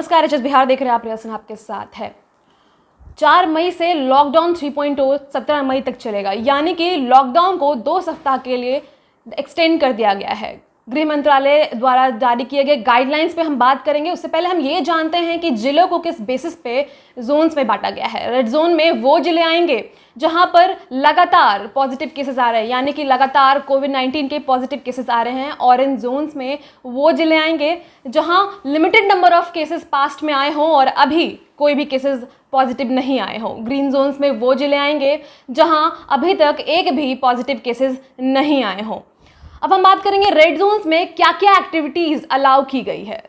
नमस्कार, एचएस बिहार देख रहे हैं आप। रियासन आपके साथ है। 4 मई से लॉकडाउन 3.0 17 मई तक चलेगा, यानी कि लॉकडाउन को 2 सप्ताह के लिए एक्सटेंड कर दिया गया है। गृह मंत्रालय द्वारा जारी किए गए गाइडलाइंस पे हम बात करेंगे। उससे पहले हम ये जानते हैं कि जिलों को किस बेसिस पे जोन्स में बांटा गया है। रेड जोन में वो जिले आएंगे जहां पर लगातार पॉजिटिव केसेस आ रहे हैं, यानी कि लगातार कोविड-19 के पॉजिटिव केसेस आ रहे हैं। ऑरेंज जोन्स में वो जिले आएंगे जहां limited number of cases past में आए हों और अभी कोई भी केसेस पॉजिटिव नहीं आए हों। ग्रीन जोन्स में वो जिले आएंगे जहां अभी तक एक भी पॉजिटिव केसेस नहीं आए हों। अब हम बात करेंगे रेड जोन्स में क्या क्या एक्टिविटीज़ अलाउ की गई है।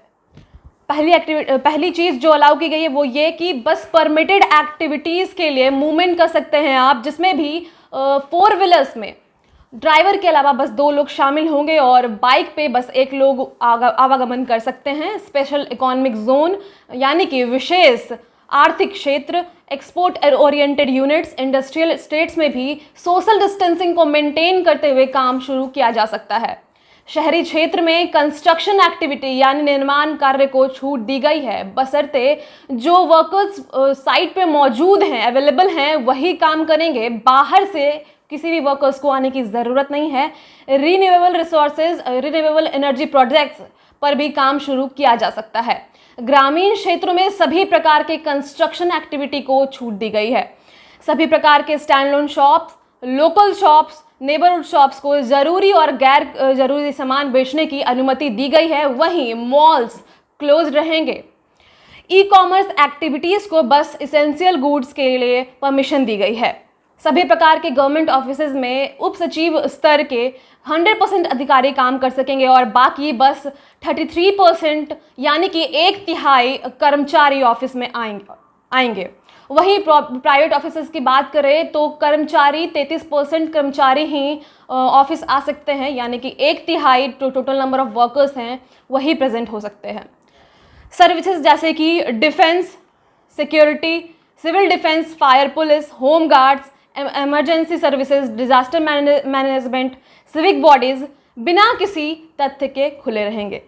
पहली चीज़ जो अलाउ की गई है वो ये कि बस परमिटेड एक्टिविटीज़ के लिए मूवमेंट कर सकते हैं आप, जिसमें भी 4 व्हीलर्स में ड्राइवर के अलावा बस 2 लोग शामिल होंगे और बाइक पे बस 1 लोग आवागमन कर सकते हैं। स्पेशल इकोनॉमिक जोन यानी कि विशेष आर्थिक क्षेत्र, export oriented units, industrial states में भी सोशल डिस्टेंसिंग को मेंटेन करते हुए काम शुरू किया जा सकता है। शहरी क्षेत्र में कंस्ट्रक्शन एक्टिविटी यानी निर्माण कार्य को छूट दी गई है, बशर्ते जो वर्कर्स साइट पे मौजूद हैं, अवेलेबल हैं, वही काम करेंगे। बाहर से किसी भी वर्कर्स को आने की ज़रूरत नहीं है। Renewable resources, renewable energy projects पर भी काम शुरू किया जा सकता है। ग्रामीण क्षेत्रों में सभी प्रकार के कंस्ट्रक्शन एक्टिविटी को छूट दी गई है। सभी प्रकार के stand loan shops, local shops, neighbourhood shops को ज़रूरी और गैर ज़रूरी सामान बेचने की अनुमति दी गई है। वहीं मॉल्स क्लोज रहेंगे। ई कॉमर्स एक्टिविटीज़ को बस इसेंशियल गुड्स के लिए परमिशन दी गई है। सभी प्रकार के गवर्नमेंट ऑफिसेज में उप सचिव स्तर के 100% अधिकारी काम कर सकेंगे और बाकी बस 33% यानी कि 1/3 कर्मचारी ऑफिस में आएंगे। वहीं प्राइवेट ऑफिसेज की बात करें तो कर्मचारी 33% कर्मचारी ही ऑफिस आ सकते हैं, यानी कि 1/3 टोटल नंबर ऑफ वर्कर्स हैं वही प्रेजेंट हो सकते हैं। सर्विसेज जैसे कि defence, security, civil defence, fire, police, home guards, emergency services, disaster management, civic bodies बिना किसी तथ्य के खुले रहेंगे।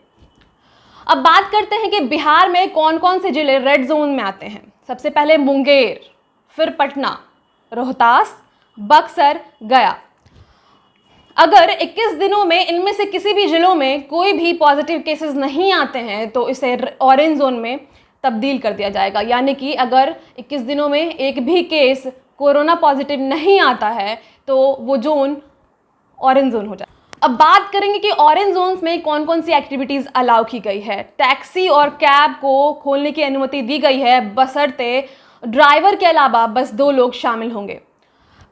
अब बात करते हैं कि बिहार में कौन कौन से जिले रेड जोन में आते हैं। सबसे पहले मुंगेर, फिर पटना, रोहतास, बक्सर, गया। अगर 21 दिनों में इनमें से किसी भी जिलों में कोई भी पॉजिटिव केसेस नहीं आते हैं तो इसे ऑरेंज जोन में तब्दील कर दिया जाएगा, यानी कि अगर 21 दिनों में एक भी केस कोरोना पॉजिटिव नहीं आता है तो वो जोन ऑरेंज जोन हो जाए। अब बात करेंगे कि ऑरेंज जोन्स में कौन कौन सी एक्टिविटीज़ अलाउ की गई है। टैक्सी और कैब को खोलने की अनुमति दी गई है, बशर्ते ड्राइवर के अलावा बस 2 लोग शामिल होंगे।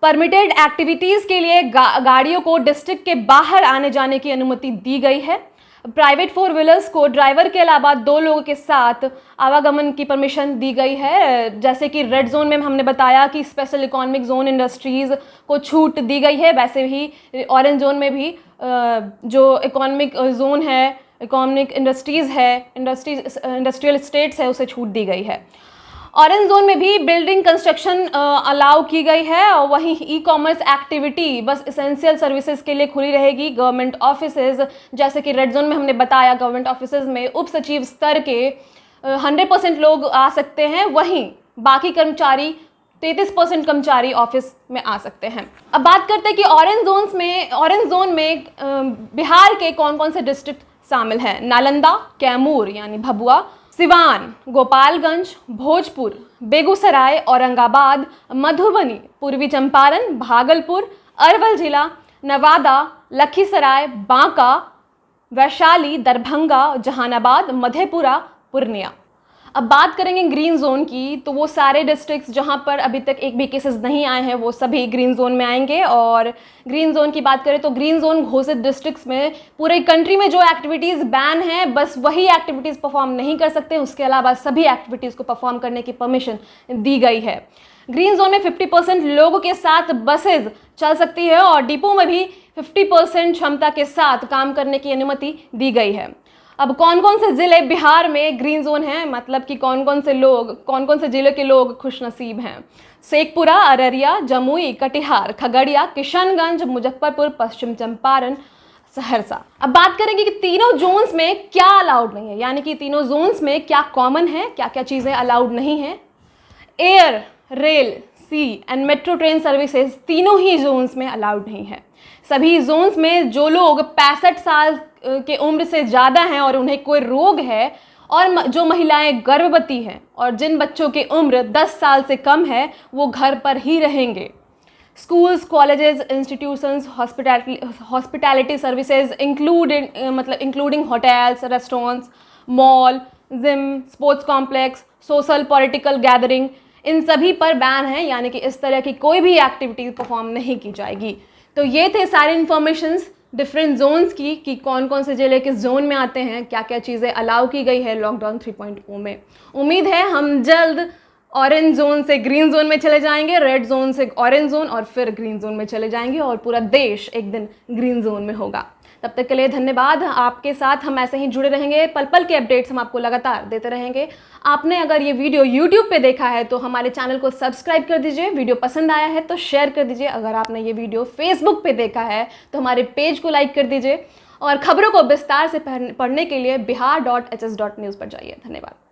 परमिटेड एक्टिविटीज़ के लिए गाड़ियों को डिस्ट्रिक्ट के बाहर आने जाने की अनुमति दी गई है। प्राइवेट 4 व्हीलर्स को ड्राइवर के अलावा 2 लोगों के साथ आवागमन की परमिशन दी गई है। जैसे कि रेड जोन में हमने बताया कि स्पेशल इकोनॉमिक जोन इंडस्ट्रीज़ को छूट दी गई है, वैसे ही ऑरेंज जोन में भी जो इकोनॉमिक जोन है, इकोनॉमिक इंडस्ट्रीज़ है, इंडस्ट्रियल स्टेट्स है, उसे छूट दी गई है। ऑरेंज जोन में भी बिल्डिंग कंस्ट्रक्शन अलाउ की गई है और वहीं ई कॉमर्स एक्टिविटी बस इसेंशियल सर्विसेज के लिए खुली रहेगी। गवर्नमेंट ऑफिसेज जैसे कि रेड जोन में हमने बताया, गवर्नमेंट ऑफिसेज में उप सचिव स्तर के 100% लोग आ सकते हैं, वहीं बाकी कर्मचारी 33% कर्मचारी ऑफिस में आ सकते हैं। अब बात करते हैं कि ऑरेंज जोन में बिहार के कौन कौन से डिस्ट्रिक्ट शामिल हैं। नालंदा, कैमूर यानी भभुआ, सिवान, गोपालगंज, भोजपुर, बेगूसराय, औरंगाबाद, मधुबनी, पूर्वी चंपारण, भागलपुर, अरवल जिला, नवादा, लखीसराय, बांका, वैशाली, दरभंगा, जहानाबाद, मधेपुरा, पूर्णिया। अब बात करेंगे ग्रीन जोन की, तो वो सारे डिस्ट्रिक्ट्स जहां पर अभी तक एक भी केसेस नहीं आए हैं वो सभी ग्रीन जोन में आएंगे। और ग्रीन जोन की बात करें तो ग्रीन जोन घोषित डिस्ट्रिक्ट्स में पूरे कंट्री में जो एक्टिविटीज़ बैन हैं बस वही एक्टिविटीज़ परफॉर्म नहीं कर सकते, उसके अलावा सभी एक्टिविटीज़ को परफॉर्म करने की परमिशन दी गई है। ग्रीन जोन में 50% लोगों के साथ बसेज चल सकती है और डिपो में भी 50% क्षमता के साथ काम करने की अनुमति दी गई है। अब कौन कौन से ज़िले बिहार में ग्रीन जोन हैं, मतलब कि कौन कौन से ज़िले के लोग खुशनसीब हैं। शेखपुरा, अररिया, जमुई, कटिहार, खगड़िया, किशनगंज, मुजफ्फरपुर, पश्चिम चंपारण, सहरसा। अब बात करेंगे कि तीनों जोन्स में क्या अलाउड नहीं है, यानी कि तीनों जोन्स में क्या कॉमन है, क्या क्या चीज़ें अलाउड नहीं है। Air, rail, sea and metro train services तीनों ही जोन्स में अलाउड नहीं है। सभी जोन्स में जो लोग 65 साल के उम्र से ज़्यादा हैं और उन्हें कोई रोग है, और जो महिलाएं गर्भवती हैं और जिन बच्चों की उम्र 10 साल से कम है, वो घर पर ही रहेंगे। Schools, colleges, institutions, hospitality services including hotels, restaurants, mall, gym, sports complex, social political gathering, इन सभी पर बैन है, यानी कि इस तरह की कोई भी एक्टिविटी परफॉर्म नहीं की जाएगी। तो ये थे सारी इन्फॉर्मेशंस डिफरेंट जोन्स की कि कौन कौन से ज़िले किस जोन में आते हैं, क्या क्या चीज़ें अलाउ की गई है लॉकडाउन 3.0 में। उम्मीद है हम जल्द ऑरेंज जोन से ग्रीन जोन में चले जाएंगे, रेड जोन से ऑरेंज जोन और फिर ग्रीन जोन में चले जाएंगे और पूरा देश एक दिन ग्रीन जोन में होगा। तब तक के लिए धन्यवाद। आपके साथ हम ऐसे ही जुड़े रहेंगे, पल पल के अपडेट्स हम आपको लगातार देते रहेंगे। आपने अगर ये वीडियो YouTube पे देखा है तो हमारे चैनल को सब्सक्राइब कर दीजिए, वीडियो पसंद आया है तो शेयर कर दीजिए। अगर आपने ये वीडियो Facebook पे देखा है तो हमारे पेज को लाइक कर दीजिए और खबरों को विस्तार से पढ़ने के लिए bihar.hs.news पर जाइए। धन्यवाद।